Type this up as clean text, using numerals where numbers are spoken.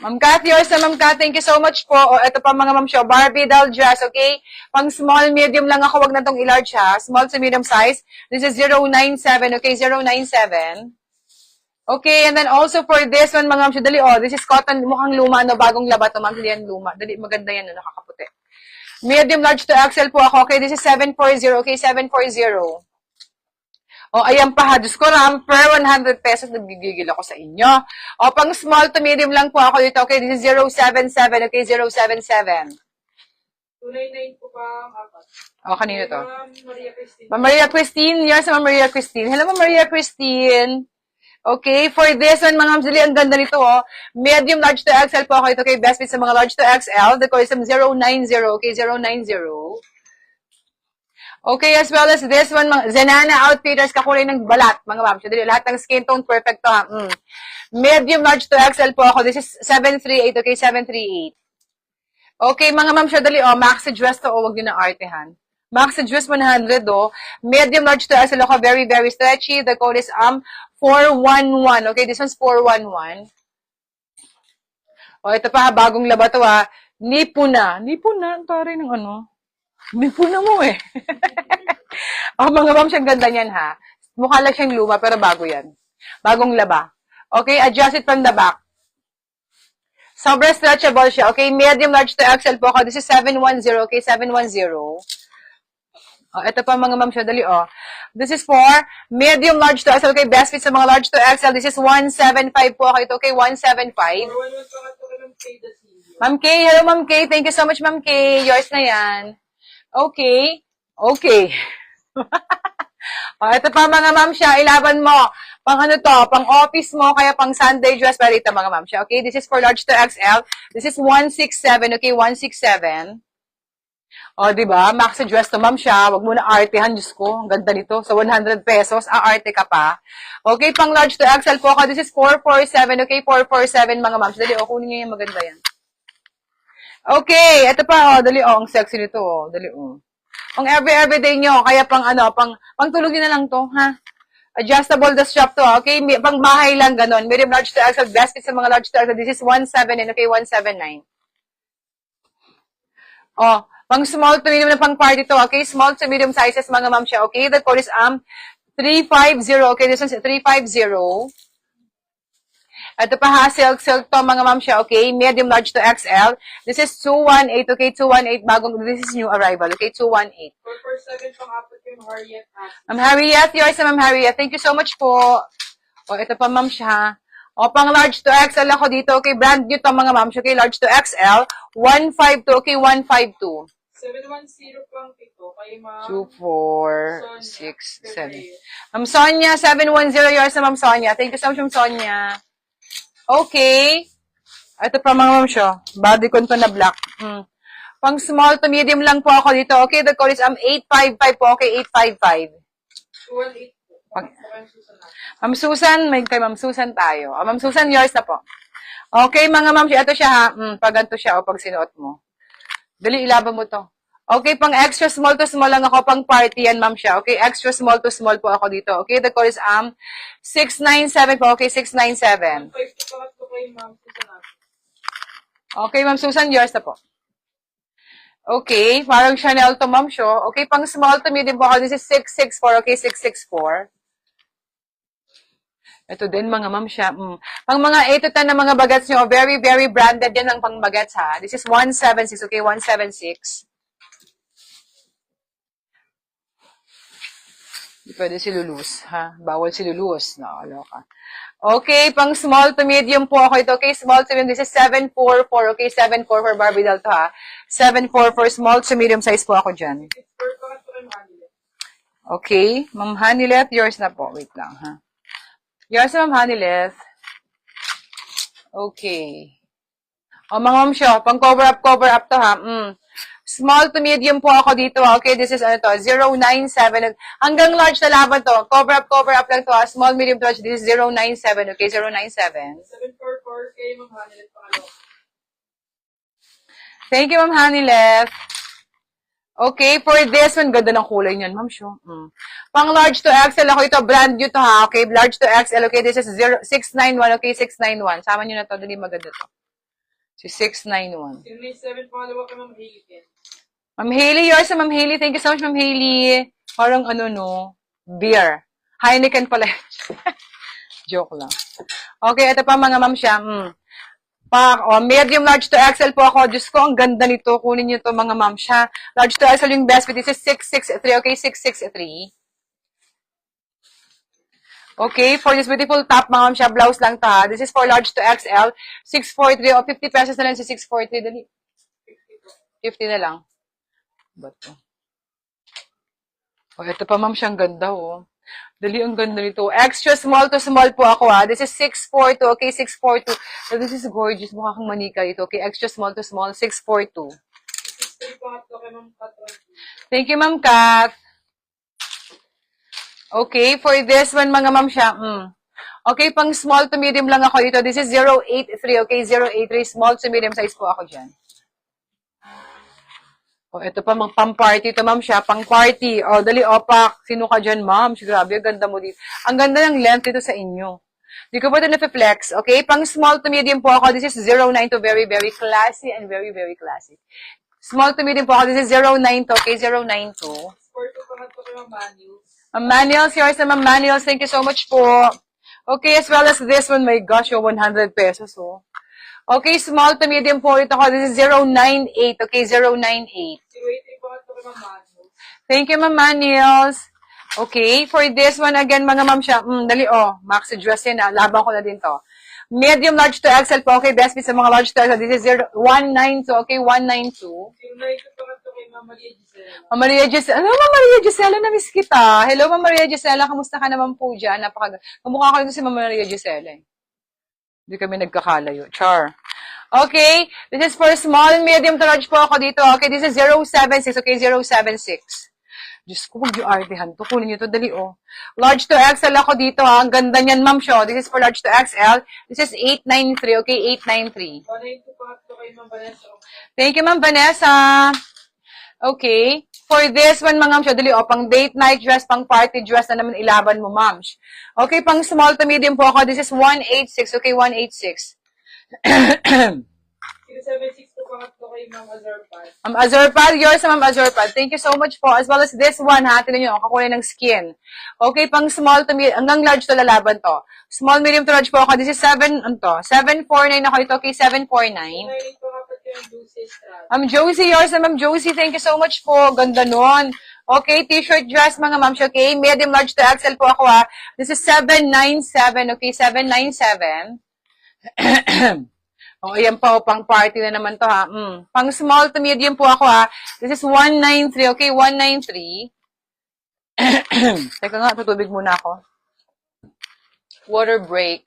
Ma'am Kat, yours na Ma'am Kat. Thank you so much po. O, ito pa mga ma'am show. Barbie doll dress, okay? Pang small, medium lang ako. Wag na tong i-large ha. Small to medium size. This is 097, okay? 097. Okay, and then also for this one, mga ma'am show. Dali, oh. This is cotton. Mukhang luma, no? Bagong laba to, ma'am. Dali yan, luma. Dali, maganda yan, no? Nakakaputi. Medium, large to XL po ako. Okay, this is 740, okay? 740. O, ayan pa ha. Diyos ko, Ram, per 100 pesos, nagigigil ako sa inyo. O, pang small to medium lang po ako dito. Okay, this is 077. Okay, 077. 299 po pa ang apat. O, kanino to? Ma'am Maria Cristina. Ma'am Maria Christine. Yes, Ma'am Maria Christine. Hello, Ma'am Maria Christine. Okay, for this one, mga mamsili, ang ganda nito, oh. Medium, large to XL po ako ito. Okay, best fit sa mga large to XL. The code is 090. Okay, 090. Okay, as well as this one, mga Zenana Outfitters, kakulay ng balat, mga ma'am. So, lahat ng skin tone, perfect to, ha. Medium, large to XL po ako. This is 738, okay, 738. Okay, mga ma'am, dali, oh, maxi dress to, oh, wag nyo na artehan. Maxi dress 100, oh. Medium, large to XL ako, very, very stretchy. The code is, 411. Okay, this one's 411. Oh, ito pa, bagong laba to, ha. Nipuna. Nipuna, tari ng ano. Nipuna mo eh. Oh, mga ma'am, siyang ganda niyan ha. Mukha lang siyang luma, pero bago yan. Bagong laba. Okay, adjust it from the back. Sobrang stretchable siya. Okay, medium, large to XL po ako. This is 710. Okay, 710. Oh, ito pa mga ma'am, siya dali, oh. This is for medium, large to XL. Okay, best fit sa mga large to XL. This is 175 po ako ito. Okay, 175. Ma'am Kay, hello Ma'am Kay. Thank you so much, Ma'am Kay. Yours na yan. Okay. Okay. Ito pa mga ma'am siya, ilaban mo. Pang ano to, pang office mo, kaya pang Sunday dress, pero ito mga ma'am siya. Okay, this is for large to XL. This is 167, okay, 167. O, diba? Maxi dress to ma'am siya. Wag mo na artehan, Diyos ko. Ang ganda nito. Sa 100 pesos, arte ka pa. Okay, pang large to XL po ako. This is 447, okay, 447 mga ma'am. Dali, o, kunin niyo yung maganda yan. Okay, ito pa, oh, dali, oh, ang sexy nito, oh, dali, oh. Ang everyday nyo, kaya pang ano, pang tulog nyo na lang to, ha? Adjustable the strap to, okay? Pang bahay lang, ganon. Medium, large to XL, best fit sa mga large to XL. This is 179, okay, 179. Oh, pang small to medium na pang party to, okay? Small to medium sizes, mga ma'am siya, okay? The code is, 350, okay? This one's 350. Ito pa ha, silk to mga ma'am siya, okay? Medium, large to XL. This is 218, okay? 218, bagong, this is new arrival, okay? 218. 447 pang apat yung Harriet. Ma'am Harriet, yours na Ma'am Harriet. Thank you so much po. O, ito pa ma'am siya. O, pang large to XL ako dito, okay? Brand new to mga ma'am siya, okay? Large to XL. 152, okay? 152. 710 pang ito, kay ma'am. 2, 4, 6, 7. Ma'am Sonia, 710, yours na Ma'am Sonia. Thank you so much, Ma'am Sonia. Okay. Ito pa mga ma'am siya. Body con to na black. Pang small to medium lang po ako dito. Okay, the code is 855 po. Okay, 855. 218 po. Ma'am Susan, may kay Ma'am Susan tayo. Ma'am Susan, yours na po. Okay, mga ma'am siya. Ito siya ha. Pag ganito siya o pag sinuot mo. Dali, ilaban mo to. Okay, pang extra small to small lang ako. Pang party yan, ma'am siya. Okay, extra small to small po ako dito. Okay, the code is 697 po. Okay, 697. Okay, Ma'am Susan, yours na po. Okay, parang Chanel to, ma'am siya. Okay, pang small to medium po ako. This is 664. Okay, 664. Ito din, mga ma'am siya. Pang mga 8 to 10 na mga bagets nyo, very, very branded yan ang pang bagets, ha. This is 176. Okay, 176. Hindi pwede silulus, ha? Bawal silulus. Nakakaloka. Okay, pang small to medium po ako ito. Okay, small to medium. This is 744. Okay, 744 Barbie doll to, ha? 744 small to medium size po ako dyan. Okay, Ma'am Hanilet, yours na po. Wait lang, ha? Yours na, Ma'am Hanilet. Okay. O, mga ma'am siya, pang cover up to, ha? Small to medium po ako dito. Okay, this is ano to, 097. Hanggang large na laban to. Cover up lang to. Small, medium to large. This is 097. Okay, 097. 744 kay Ma'am Hanilet pangalo. Thank you, Ma'am Hanilet. Okay, for this one, ganda ng kulay niyan, ma'am, sure. Pang large to XL ako ito, brand new to ha, okay? Large to XL, okay? This is 691, okay? 691. Sama nyo na to, dali maganda to. Si 691. 097, pangalawa kay Ma'am Hailey din. Ma'am Hailey, yours na Ma'am Hailey. Thank you so much, Ma'am Hailey. Parang ano, no? Beer. Heineken pala. Joke lang. Okay, ito pa mga ma'am siya. Medium, large to XL po ako. Diyos ko, ang ganda nito. Kunin nyo to mga ma'am siya. Large to XL yung best fit. This is 663. Okay, 663. Okay, for this beautiful top, mga ma'am siya, blouse lang to ha. This is for large to XL. 643 o 50 pesos na lang si 643. Dali. 50 na lang. Ba't to? Oh, ito pa ma'am siya, ang ganda oh. Dali, ang ganda nito. Extra small to small po ako ha. This is 642. Okay, 642. So, this is gorgeous. Mukha kang manika ito. Okay, extra small to small. 642. 63 pangatlo kay Ma'am Kat. Thank you, Ma'am Kat. Okay, for this one, mga ma'am siya. Okay, pang small to medium lang ako ito. This is 083. Okay, 083. Small to medium size po ako dyan. Oh, ito pa, pang-party ito, ma'am siya. Pang-party. Oh, dali, opak. Sino ka dyan, ma'am? Grabe, ang ganda mo dito. Ang ganda ng length dito sa inyo. Di ko pa ito na-flex. Okay? Pang small to medium po ako. This is 092. Very, very classy and very, very classy. Small to medium po ako. This is 092. Okay? 092. 42 pangatlo kay Ma'am Manuels. Manuals, yours na ma'am Manuals. Thank you so much po. Okay, as well as this one. My gosh, yung 100 pesos, oh. Okay, small to medium po ito ko. This is 098. Okay, 098. 083 pangatlo kay Ma'am Manuels. Thank you, Ma'am Manuels. Okay, for this one again, mga ma'am siya. Dali, oh. Maxi dress yan, ah. Laban ko na din to. Medium, large to XL po. Okay, best fit sa mga large to XL. This is 192. Okay, 192. 092 pangatlo kay Ma'am Maria Gisela. Ma'am Maria Gisela. Hello, Ma'am Maria Gisela. Na-miss kita. Hello, Ma'am Maria Gisela. Kamusta ka naman po dyan? Kamukha ko rin si Ma'am Maria Gisela. Hindi kami nagkakalayo. Char. Okay. This is for small, medium to large po ako dito. Okay. This is 076. Okay. 076. Diyos ko, huwag yung artihan to. Kunin nyo to. Dali, oh. Large to XL ako dito, ha. Ang ganda niyan, ma'am, show. This is for large to XL. This is 893. Okay. 893. 192 pangatlo kay Ma'am Vanessa. Thank you, Ma'am Vanessa. Okay. For this one, mga ma'am, dali, oh, pang date night dress, pang party dress na naman ilaban mo, ma'am. Okay, pang small to medium po ako. This is 186. Okay, 186. 076 pangatlo kay Ma'am Azarpad. Ma'am Azurpad, yours na Ma'am Azurpad. Thank you so much po. As well as this one, ha, tinan nyo, kakulay ng skin. Okay, pang small to medium, hanggang large to lalaban to. Small, medium to large po ako. This is 749 ako ito. Okay, 749. 098 pangatlo kay Ma'am Lucy Estrada. Ma'am Josie, yours na Ma'am Josie. Thank you so much po. Ganda nun. Okay, t-shirt dress mga ma'am. Okay, medium, large to XL po ako ha. This is 797. Okay, 797. Oh, ayan po, pang party na naman to ha. Pang small to medium po ako ha. This is 193. Okay, 193. Teka nga, tutubig muna ako. Water break.